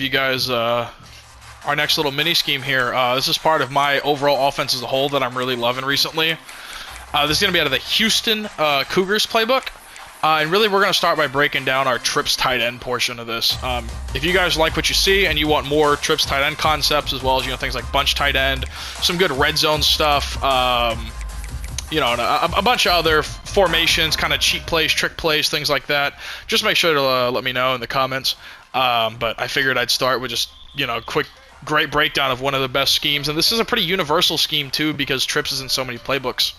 You guys our next little mini scheme here. This is part of my overall offense as a whole that I'm really loving recently. This is going to be out of the Houston Cougars playbook. And really, we're going to start by breaking down our trips tight end portion of this. If you guys like what you see and you want more trips tight end concepts, as well as things like bunch tight end, some good red zone stuff, and a bunch of other formations, kind of cheat plays, trick plays, things like that, just make sure to let me know in the comments. But I figured I'd start with just quick, great breakdown of one of the best schemes, and this is a pretty universal scheme too because trips is in so many playbooks.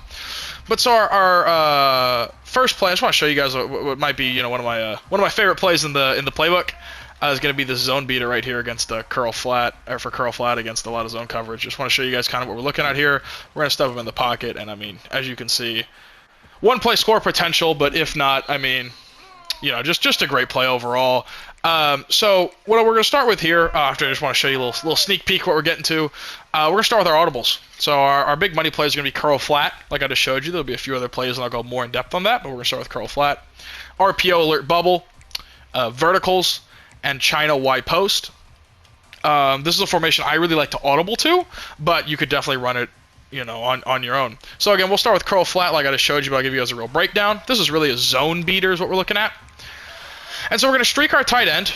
But so our first play, I just want to show you guys what might be one of my favorite plays in the playbook. Is going to be this zone beater right here against the curl flat, or for curl flat against a lot of zone coverage. Just want to show you guys kind of what we're looking at here. We're going to stuff him in the pocket, and I mean, as you can see, one play score potential, but if not, I mean, just a great play overall. So what we're going to start with here, after I just want to show you a little sneak peek what we're getting to, we're going to start with our audibles. So our big money play is going to be curl flat, like I just showed you. There'll be a few other plays, and I'll go more in depth on that, but we're going to start with curl flat. RPO alert bubble, verticals, and China Y post. This is a formation I really like to audible to, but you could definitely run it on your own. So again, we'll start with curl flat like I just showed you, but I'll give you guys a real breakdown. This is really a zone beater is what we're looking at. And so we're going to streak our tight end,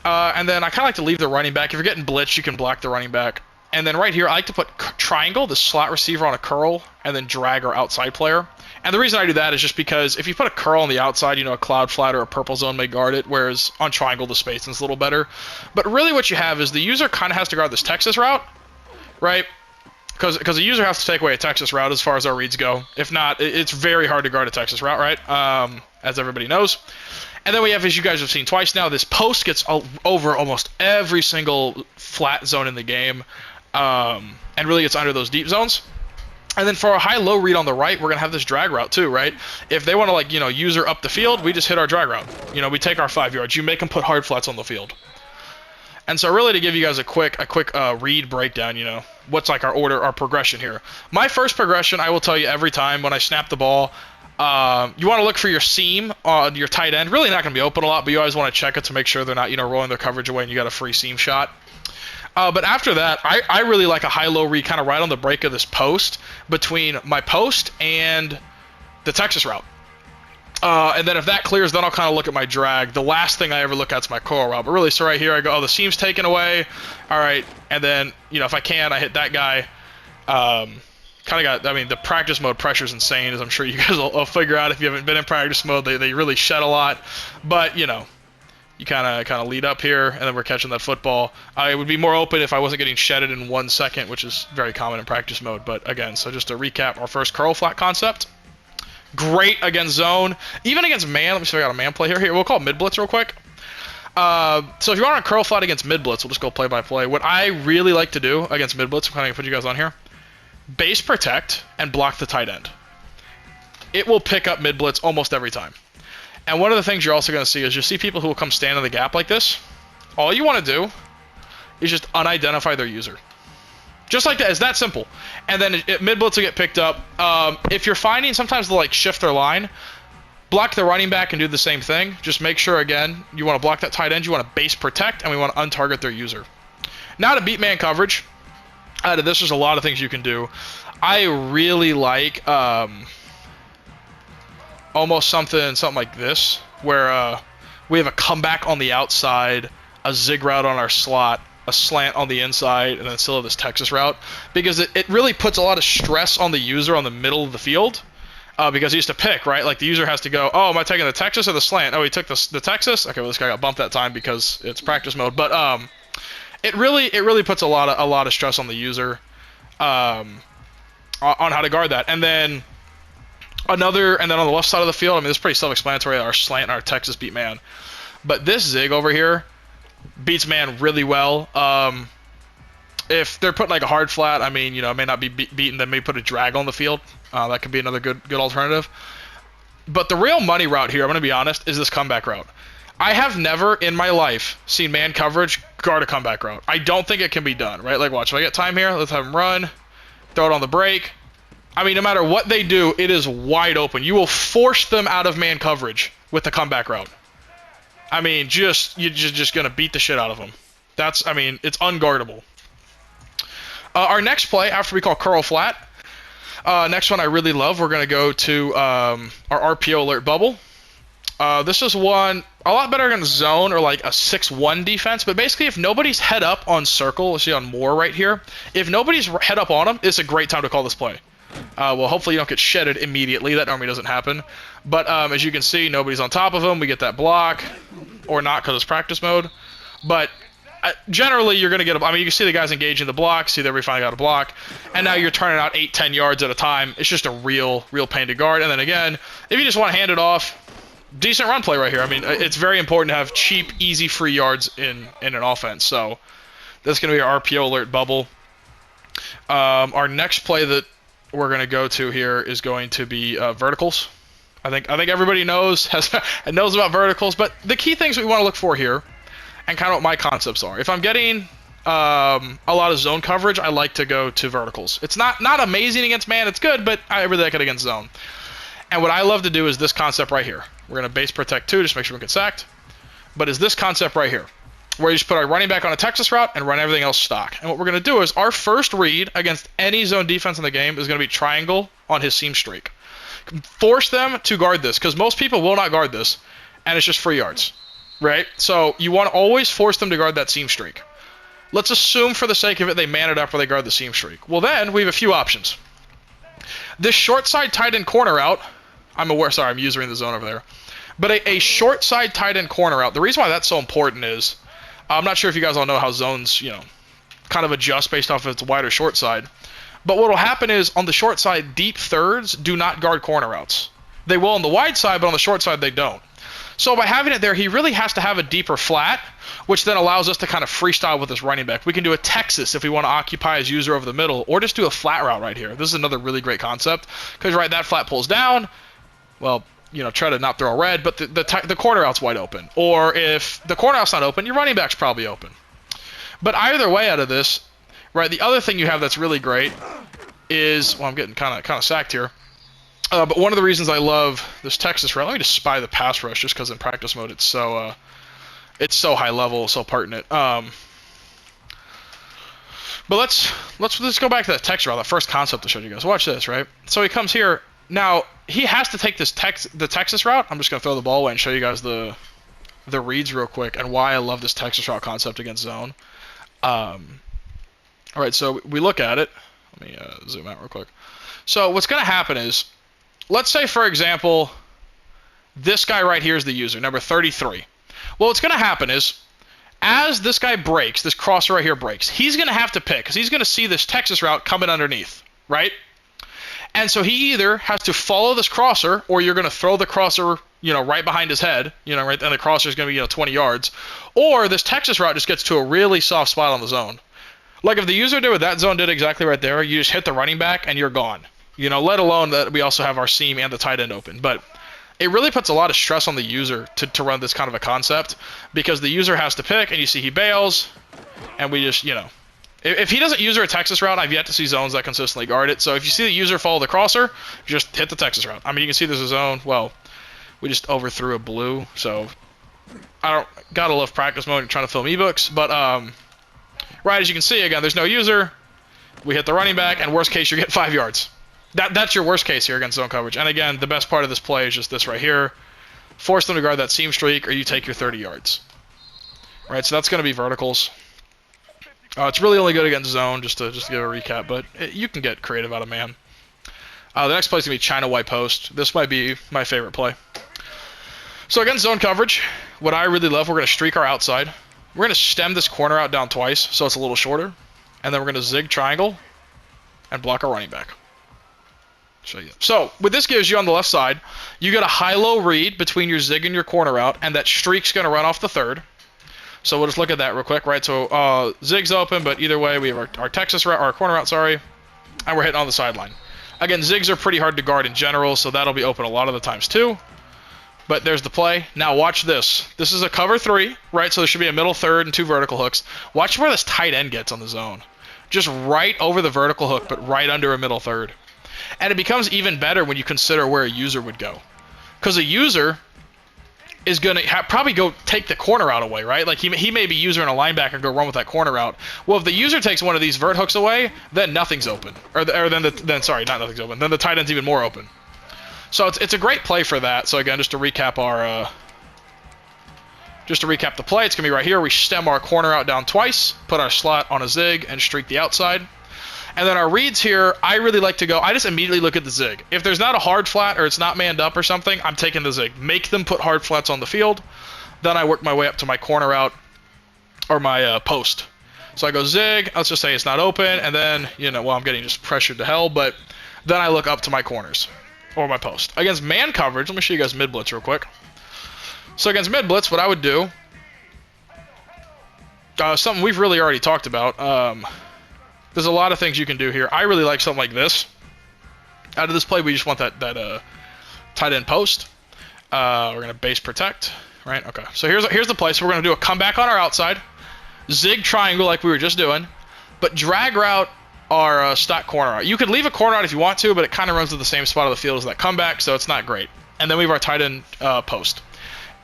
and then I kind of like to leave the running back. If you're getting blitzed, you can block the running back. And then right here, I like to put triangle, the slot receiver on a curl, and then drag our outside player. And the reason I do that is just because if you put a curl on the outside, a cloud flat or a purple zone may guard it, whereas on triangle, the spacing's a little better. But really what you have is the user kind of has to guard this Texas route, right? Because the user has to take away a Texas route as far as our reads go. If not, it's very hard to guard a Texas route, right? As everybody knows. And then we have, as you guys have seen twice now, this post gets over almost every single flat zone in the game, and really gets under those deep zones. And then for a high-low read on the right, we're going to have this drag route too, right? If they want to, user up the field, we just hit our drag route. We take our 5 yards. You make them put hard flats on the field. And so really to give you guys a quick read breakdown, what's like our order, our progression here. My first progression, I will tell you every time when I snap the ball, you want to look for your seam on your tight end. Really not going to be open a lot, but you always want to check it to make sure they're not, rolling their coverage away and you got a free seam shot. But after that, I really like a high-low read kind of right on the break of this post between my post and the Texas route. And then if that clears, then I'll kind of look at my drag. The last thing I ever look at is my curl route. But really, so right here, I go, oh, the seam's taken away. All right. And then, if I can, I hit that guy. The practice mode pressure is insane, as I'm sure you guys will figure out if you haven't been in practice mode. They really shed a lot. But, you kind of lead up here, and then we're catching that football. It would be more open if I wasn't getting shedded in 1 second, which is very common in practice mode. But again, so just to recap our first curl flat concept. Great against zone. Even against man, let me see if I got a man play here. Here, we'll call it mid-blitz real quick. So if you want to curl flat against mid-blitz, we'll just go play-by-play. What I really like to do against mid-blitz, I'm kind of going to put you guys on here, base protect and block the tight end. It will pick up mid-blitz almost every time. And one of the things you're also going to see is you'll see people who will come stand in the gap like this. All you want to do is just unidentify their user. Just like that. It's that simple. And then mid-blitz will get picked up. If you're finding sometimes they'll shift their line, block the running back and do the same thing. Just make sure, again, you want to block that tight end. You want to base protect, and we want to untarget their user. Now to beat man coverage. Out of this, there's a lot of things you can do. I really like almost something like this, where we have a comeback on the outside, a zig route on our slot, a slant on the inside, and then still have this Texas route, because it really puts a lot of stress on the user on the middle of the field, because he has to pick, right? Like the user has to go, oh, am I taking the Texas or the slant? Oh, he took the Texas? Okay, well, this guy got bumped that time because it's practice mode, but it really puts a lot of stress on the user on how to guard that. And then on the left side of the field, I mean, it's pretty self-explanatory. Our slant and our Texas beat man, but this zig over here beats man really well. If they're putting like a hard flat, I mean, it may not be beaten. Then maybe put a drag on the field. That could be another good alternative. But the real money route here, I'm going to be honest, is this comeback route. I have never in my life seen man coverage guard a comeback route. I don't think it can be done, right? Like, watch, if I get time here, let's have him run, throw it on the break. I mean, no matter what they do, it is wide open. You will force them out of man coverage with the comeback route. I mean, you're just going to beat the shit out of them. That's, I mean, it's unguardable. Our next play, after we call curl flat, next one I really love, we're going to go to our RPO alert bubble. This is one a lot better against zone or like a 6-1 defense, but basically if nobody's head up on circle, let's see on Moore right here, if nobody's head up on him, it's a great time to call this play. Well, hopefully you don't get shedded immediately. That normally doesn't happen. But as you can see, nobody's on top of him. We get that block, or not because it's practice mode. But generally, you're going to get I mean, you can see the guys engaging the block, see that we finally got a block, and now you're turning out 8-10 yards at a time. It's just a real pain to guard. And then again, if you just want to hand it off, decent run play right here. I mean, it's very important to have cheap, easy, free yards in an offense. So that's going to be our RPO alert bubble. Our next play that we're going to go to here is going to be verticals. I think everybody knows about verticals, but the key things we want to look for here, and kind of what my concepts are. If I'm getting a lot of zone coverage, I like to go to verticals. It's not amazing against man, it's good, but I really like it against zone. And what I love to do is this concept right here. We're going to base protect 2, just make sure we don't get sacked. But is this concept right here, where you just put our running back on a Texas route and run everything else stock. And what we're going to do is our first read against any zone defense in the game is going to be triangle on his seam streak. Force them to guard this, because most people will not guard this, and it's just free yards, right? So you want to always force them to guard that seam streak. Let's assume for the sake of it they man it up where they guard the seam streak. Well then, we have a few options. This short side tight end corner route, I'm using the zone over there. But a short side tight end corner route, the reason why that's so important is, I'm not sure if you guys all know how zones, kind of adjust based off of its wide or short side. But what will happen is, on the short side, deep thirds do not guard corner routes. They will on the wide side, but on the short side, they don't. So by having it there, he really has to have a deeper flat, which then allows us to kind of freestyle with this running back. We can do a Texas if we want to occupy his user over the middle, or just do a flat route right here. This is another really great concept, because that flat pulls down. Well, try to not throw a red, but the corner route's wide open. Or if the corner route's not open, your running back's probably open. But either way out of this, right, the other thing you have that's really great is, well, I'm getting kind of sacked here. But one of the reasons I love this Texas route, let me just spy the pass rush, just because in practice mode it's so high level, so pertinent. But let's go back to that Texas route, that first concept I showed you guys. Watch this, right? So he comes here. Now, he has to take the Texas route. I'm just going to throw the ball away and show you guys the reads real quick and why I love this Texas route concept against zone. All right, so we look at it. Let me zoom out real quick. So what's going to happen is, let's say, for example, this guy right here is the user, number 33. Well, what's going to happen is, as this guy breaks, this crosser right here breaks, he's going to have to pick, because he's going to see this Texas route coming underneath, right? And so he either has to follow this crosser, or you're going to throw the crosser, right behind his head, right, and the crosser is going to be, 20 yards, or this Texas route just gets to a really soft spot on the zone. Like if the user did what that zone did exactly right there, you just hit the running back and you're gone. Let alone that we also have our seam and the tight end open. But it really puts a lot of stress on the user to run this kind of a concept, because the user has to pick, and you see he bails, and we just, if he doesn't user a Texas route, I've yet to see zones that consistently guard it. So if you see the user follow the crosser, just hit the Texas route. I mean, you can see there's a zone. Well, we just overthrew a blue, so gotta love practice mode and trying to film ebooks. But right, as you can see, again, there's no user. We hit the running back, and worst case, you get 5 yards. That's your worst case here against zone coverage. And again, the best part of this play is just this right here. Force them to guard that seam streak, or you take your 30 yards. Right, so that's going to be verticals. It's really only good against zone, just to give a recap, but you can get creative out of man. The next play is going to be China white post. This might be my favorite play. So against zone coverage, what I really love, we're going to streak our outside. We're going to stem this corner out down twice, so it's a little shorter. And then we're going to zig triangle and block our running back. Show you. So what this gives you on the left side, you get a high-low read between your zig and your corner route, and that streak's going to run off the third. So we'll just look at that real quick, right? So zig's open, but either way, we have our Texas route, our corner route, sorry, and we're hitting on the sideline. Again, zigs are pretty hard to guard in general, so that'll be open a lot of the times too. But there's the play. Now watch this. This is a cover 3, right? So there should be a middle third and 2 vertical hooks. Watch where this tight end gets on the zone. Just right over the vertical hook, but right under a middle third. And it becomes even better when you consider where a user would go. Because a user, is going to probably go take the corner out away, right? Like he may be user and a linebacker go run with that corner out. Well, if the user takes one of these vert hooks away, then nothing's open, or then sorry, not nothing's open. Then the tight end's even more open. So it's a great play for that. So again, just to recap the play, it's gonna be right here. We stem our corner out down twice, put our slot on a zig, and streak the outside. And then our reads here, I really like to go, I just immediately look at the zig. If there's not a hard flat or it's not manned up or something, I'm taking the zig. Make them put hard flats on the field. Then I work my way up to my corner out or my post. So I go zig, let's just say it's not open, and then, well, I'm getting just pressured to hell, but then I look up to my corners or my post. Against man coverage, let me show you guys mid blitz real quick. So against mid blitz, what I would do, something we've really already talked about, there's a lot of things you can do here. I really like something like this. Out of this play, we just want that tight end post. We're going to base protect, right? Okay, so here's the play. So we're going to do a comeback on our outside, zig triangle like we were just doing, but drag route our stock corner out. You could leave a corner out if you want to, but it kind of runs to the same spot of the field as that comeback, so it's not great. And then we have our tight end post.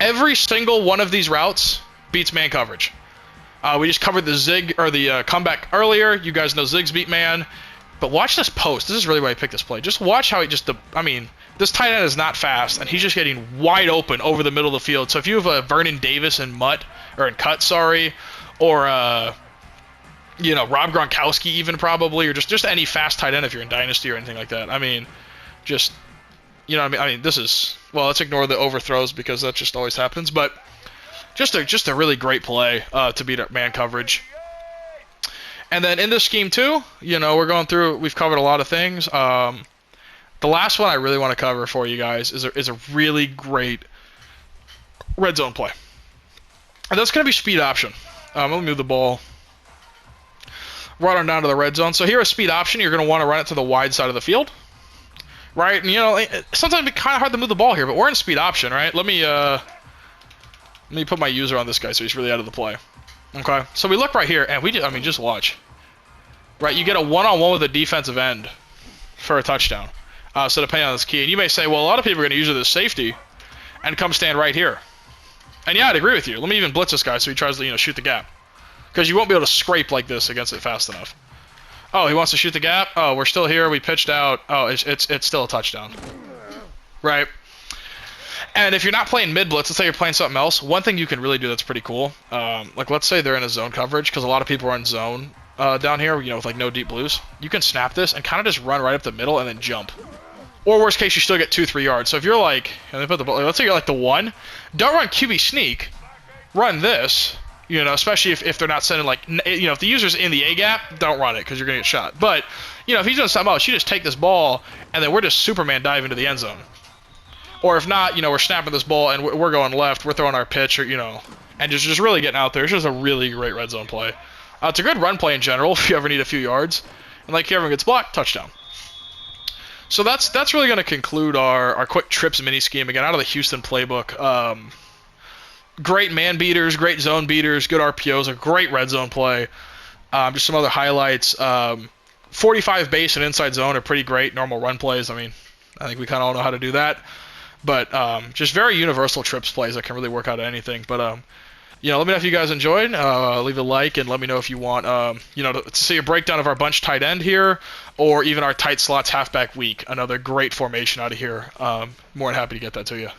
Every single one of these routes beats man coverage. We just covered the zig or the comeback earlier. You guys know zigs beat man, but watch this post. This is really why I picked this play. Just watch how this tight end is not fast, and he's just getting wide open over the middle of the field. So if you have a Vernon Davis in cut, sorry, or Rob Gronkowski even probably, or just any fast tight end if you're in Dynasty or anything like that. This is, well, let's ignore the overthrows because that just always happens, but just a really great play to beat man coverage. And then in this scheme too, we're going through, we've covered a lot of things. The last one I really want to cover for you guys is a really great red zone play. And that's going to be speed option. Let me move the ball right on down to the red zone. So here is speed option. You're going to want to run it to the wide side of the field, right? And sometimes it's kind of hard to move the ball here, but we're in speed option, right? Let me put my user on this guy so he's really out of the play. Okay, so we look right here, and just watch. Right, you get a one-on-one with a defensive end for a touchdown. So depending on this key, and you may say, well, a lot of people are going to use it as safety and come stand right here. And yeah, I'd agree with you. Let me even blitz this guy so he tries to shoot the gap, because you won't be able to scrape like this against it fast enough. Oh, he wants to shoot the gap. Oh, we're still here. We pitched out. Oh, it's still a touchdown. Right. And if you're not playing mid-blitz, let's say you're playing something else, one thing you can really do that's pretty cool, like let's say they're in a zone coverage, because a lot of people are in zone down here, with like no deep blues. You can snap this and kind of just run right up the middle and then jump. Or worst case, you still get 2-3 yards. So if you're like, let's say you're like the one, don't run QB sneak, run this, especially if they're not sending if the user's in the A gap, don't run it because you're going to get shot. But, if he's doing something else, you just take this ball and then we're just Superman dive into the end zone. Or if not, we're snapping this ball and we're going left, we're throwing our pitch, or, and just really getting out there. It's just a really great red zone play. It's a good run play in general if you ever need a few yards. And like everyone gets blocked, touchdown. So that's really going to conclude our quick trips mini scheme, again, out of the Houston playbook. Great man beaters, great zone beaters, good RPOs, a great red zone play. Just some other highlights. 45 base and inside zone are pretty great. Normal run plays, I think we kind of all know how to do that. But just very universal trips plays that can really work out of anything. But let me know if you guys enjoyed. Leave a like and let me know if you want to see a breakdown of our bunch tight end here, or even our tight slots halfback week. Another great formation out of here. More than happy to get that to you.